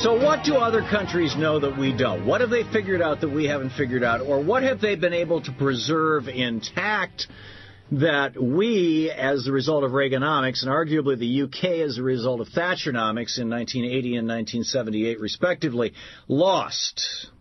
So what do other countries know that we don't? What have they figured out that we haven't figured out? Or what have they been able to preserve intact that we, as a result of Reaganomics, and arguably the UK as a result of Thatcheronomics in 1980 and 1978, respectively, lost?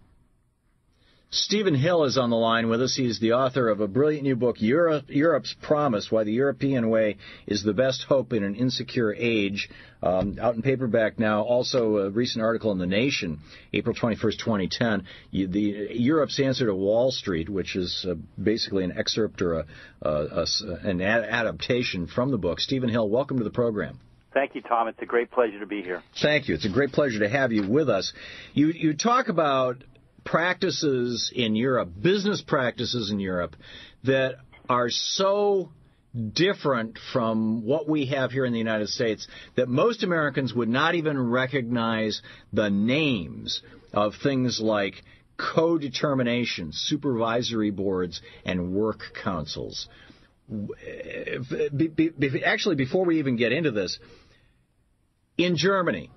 Stephen Hill is on the line with us. He's the author of a brilliant new book, Europe's Promise, Why the European Way is the Best Hope in an Insecure Age, out in paperback now. Also a recent article in The Nation, April 21st, 2010, Europe's Answer to Wall Street, which is basically an excerpt or an adaptation from the book. Stephen Hill, welcome to the program. Thank you, Tom. It's a great pleasure to be here. Thank you. It's a great pleasure to have you with us. You talk about practices in Europe, business practices in Europe, that are so different from what we have here in the United States that most Americans would not even recognize the names of things like co-determination, supervisory boards, and work councils. Actually, before we even get into this, in Germany,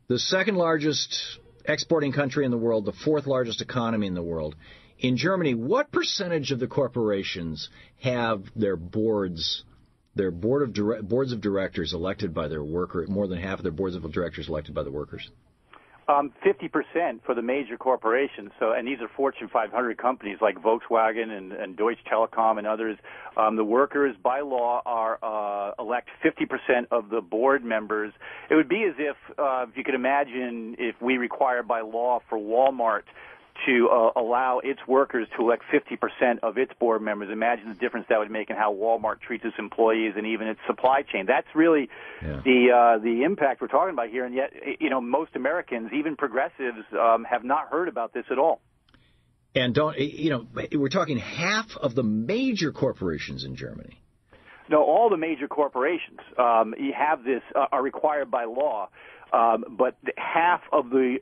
the second largest exporting country in the world, the fourth largest economy in the world. In Germany, what percentage of the corporations have their boards of directors elected by their workers? More than half of their boards of directors elected by the workers? 50% for the major corporations. And these are Fortune 500 companies like Volkswagen and Deutsche Telekom and others. The workers, by law, are elect 50% of the board members. It would be as if you could imagine if we require by law for Walmart to allow its workers to elect 50% of its board members. Imagine the difference that would make in how Walmart treats its employees and even its supply chain. That's really the impact we're talking about here. And yet, most Americans, even progressives, have not heard about this at all. And we're talking half of the major corporations in Germany. No, all the major corporations you have this are required by law. But half of the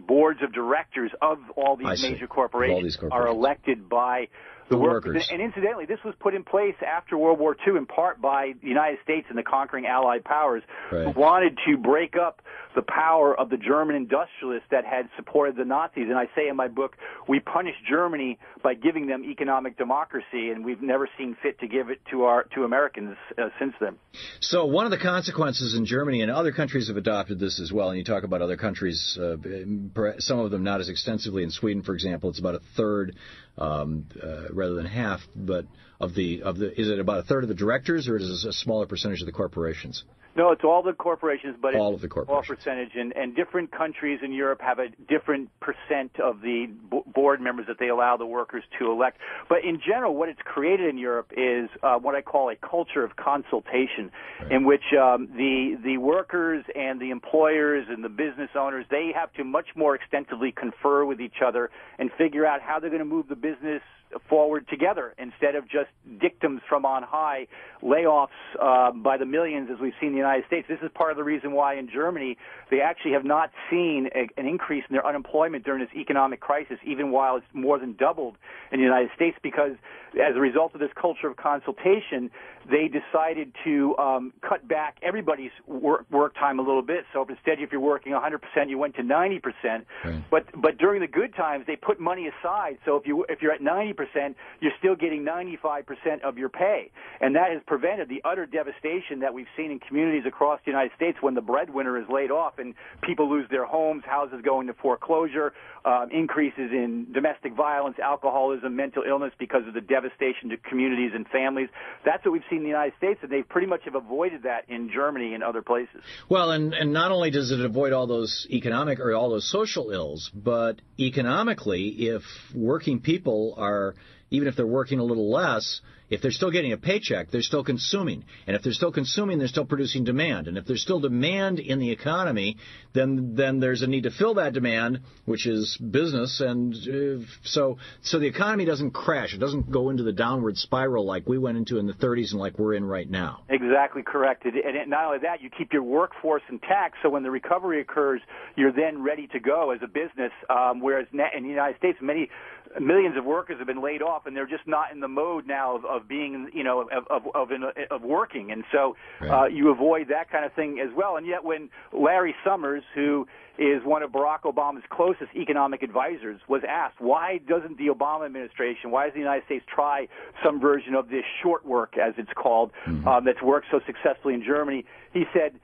boards of directors of all these major corporations are elected by the workers. And incidentally, this was put in place after World War II, in part by the United States and the conquering Allied powers, who wanted to break up the power of the German industrialists that had supported the Nazis. And I say in my book, we punished Germany by giving them economic democracy, and we've never seen fit to give it to Americans since then. So one of the consequences in Germany, and other countries have adopted this as well, and you talk about other countries, some of them not as extensively. In Sweden, for example, it's about a third rather than half, but is it about a third of the directors, or is it a smaller percentage of the corporations? No, it's all the corporations, but all of the corporations. All percentage, and different countries in Europe have a different percent of the board members that they allow the workers to elect. But in general, what it's created in Europe is what I call a culture of consultation, in which the workers and the employers and the business owners, they have to much more extensively confer with each other and figure out how they're going to move the business forward together instead of just dictums from on high, layoffs by the millions as we've seen in the United States. This is part of the reason why in Germany they actually have not seen an increase in their unemployment during this economic crisis, even while it's more than doubled in the United States, because as a result of this culture of consultation, they decided to cut back everybody's work time a little bit. So instead, if you're working 100%, you went to 90%. Right. But during the good times, they put money aside. So if you're at 90%, you're still getting 95% of your pay. And that has prevented the utter devastation that we've seen in communities across the United States when the breadwinner is laid off and people lose their homes, houses go into foreclosure, increases in domestic violence, alcoholism, mental illness because of the devastation to communities and families. That's what we've seen in the United States, and they pretty much have avoided that in Germany and other places. Well, and not only does it avoid all those economic or all those social ills, but economically, if working people are, even if they're working a little less, if they're still getting a paycheck, they're still consuming. And if they're still consuming, they're still producing demand. And if there's still demand in the economy, then there's a need to fill that demand, which is business. And so the economy doesn't crash. It doesn't go into the downward spiral like we went into in the 30s and like we're in right now. Exactly correct. And not only that, you keep your workforce intact, so when the recovery occurs, you're then ready to go as a business, whereas in the United States, many millions of workers have been laid off, and they're just not in the mode now of being, of working. And so you avoid that kind of thing as well. And yet when Larry Summers, who is one of Barack Obama's closest economic advisors, was asked, why doesn't the Obama administration, why does the United States try some version of this short work, as it's called, that's worked so successfully in Germany, he said,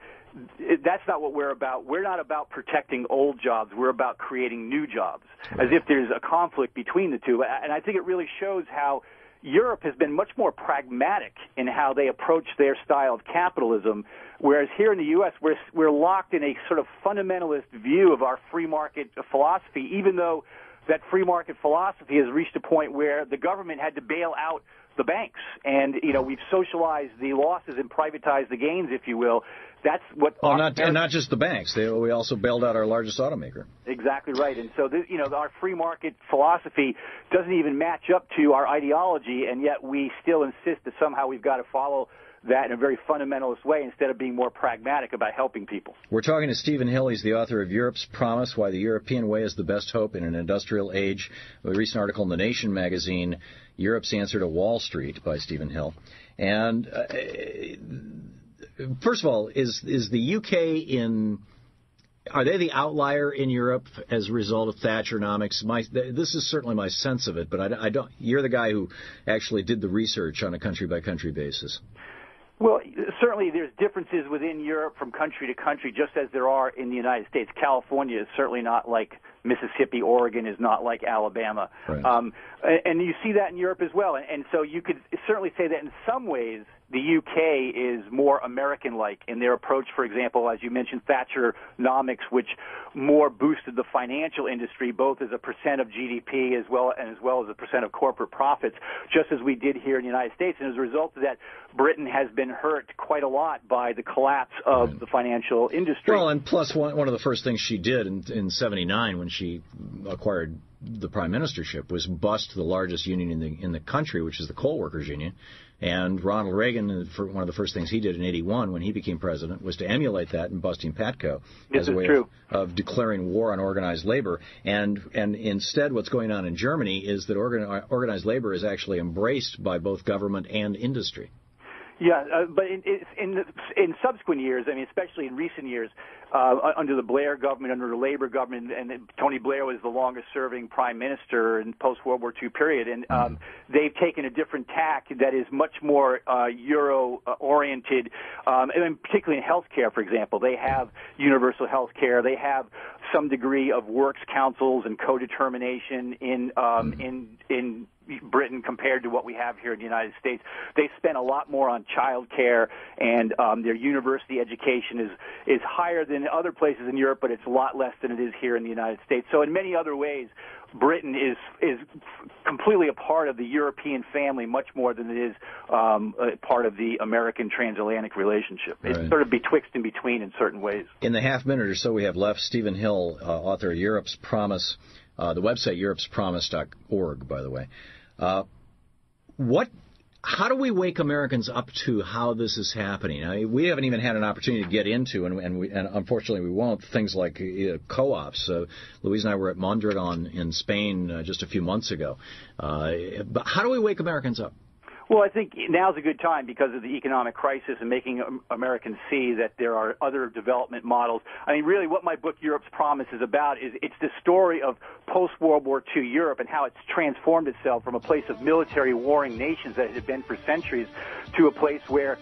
that's not what we're about. We're not about protecting old jobs. We're about creating new jobs, as if there's a conflict between the two. And I think it really shows how Europe has been much more pragmatic in how they approach their style of capitalism, whereas here in the U.S. we're locked in a sort of fundamentalist view of our free market philosophy, even though that free market philosophy has reached a point where the government had to bail out the banks. And, we've socialized the losses and privatized the gains, if you will. That's what. Well, not just the banks. We also bailed out our largest automaker. Exactly right. And so, our free market philosophy doesn't even match up to our ideology, and yet we still insist that somehow we've got to follow that in a very fundamentalist way instead of being more pragmatic about helping people. We're talking to Stephen Hill. He's the author of Europe's Promise, Why the European Way is the Best Hope in an Industrial Age. A recent article in The Nation magazine, Europe's Answer to Wall Street, by Stephen Hill. And first of all, is the UK are they the outlier in Europe as a result of Thatcheronomics? This is certainly my sense of it, but I don't. You're the guy who actually did the research on a country-by-country basis. Well, certainly there's differences within Europe from country to country, just as there are in the United States. California is certainly not like Mississippi. Oregon is not like Alabama. Right. And you see that in Europe as well. And so you could certainly say that in some ways the UK is more American-like in their approach, for example, as you mentioned, Thatcheronomics, which more boosted the financial industry, both as a percent of GDP as well as a percent of corporate profits, just as we did here in the United States. And as a result of that, Britain has been hurt quite a lot by the collapse of the financial industry. Well, and plus one of the first things she did in 79 when she acquired the prime ministership was bust the largest union in the country, which is the coal workers union. And Ronald Reagan, one of the first things he did in 81 when he became president, was to emulate that and busting PATCO as a way of declaring war on organized labor. And instead what's going on in Germany is that organized labor is actually embraced by both government and industry. Yeah, but in subsequent years, I mean, especially in recent years, under the Blair government, under the Labor government, and Tony Blair was the longest-serving prime minister in post-World War II period, and they've taken a different tack that is much more Euro-oriented, and particularly in healthcare, for example. They have universal health care. They have some degree of works councils and co-determination in Britain compared to what we have here in the United States. They spend a lot more on child care, and their university education is higher than other places in Europe, but it's a lot less than it is here in the United States. So in many other ways, Britain is completely a part of the European family, much more than it is a part of the American transatlantic relationship. Right. It's sort of betwixt and between in certain ways. In the half minute or so we have left, Stephen Hill, author of Europe's Promise, the website europespromise.org, by the way. How do we wake Americans up to how this is happening? I mean, we haven't even had an opportunity to get into, and unfortunately we won't, things like co-ops. Louise and I were at Mondragon in Spain just a few months ago. But how do we wake Americans up? Well, I think now's a good time because of the economic crisis and making Americans see that there are other development models. I mean, really what my book, Europe's Promise, is about is it's the story of post-World War II Europe and how it's transformed itself from a place of military warring nations that it had been for centuries to a place where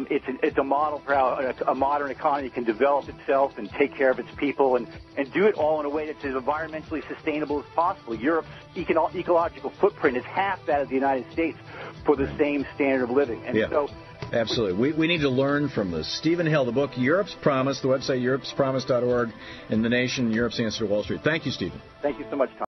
it's a model for how a modern economy can develop itself and take care of its people and do it all in a way that's as environmentally sustainable as possible. Europe's ecological footprint is half that of the United States for the same standard of living. And so absolutely. We need to learn from this. Stephen Hill, the book Europe's Promise, the website europespromise.org, and The Nation, Europe's Answer to Wall Street. Thank you, Stephen. Thank you so much, Tom.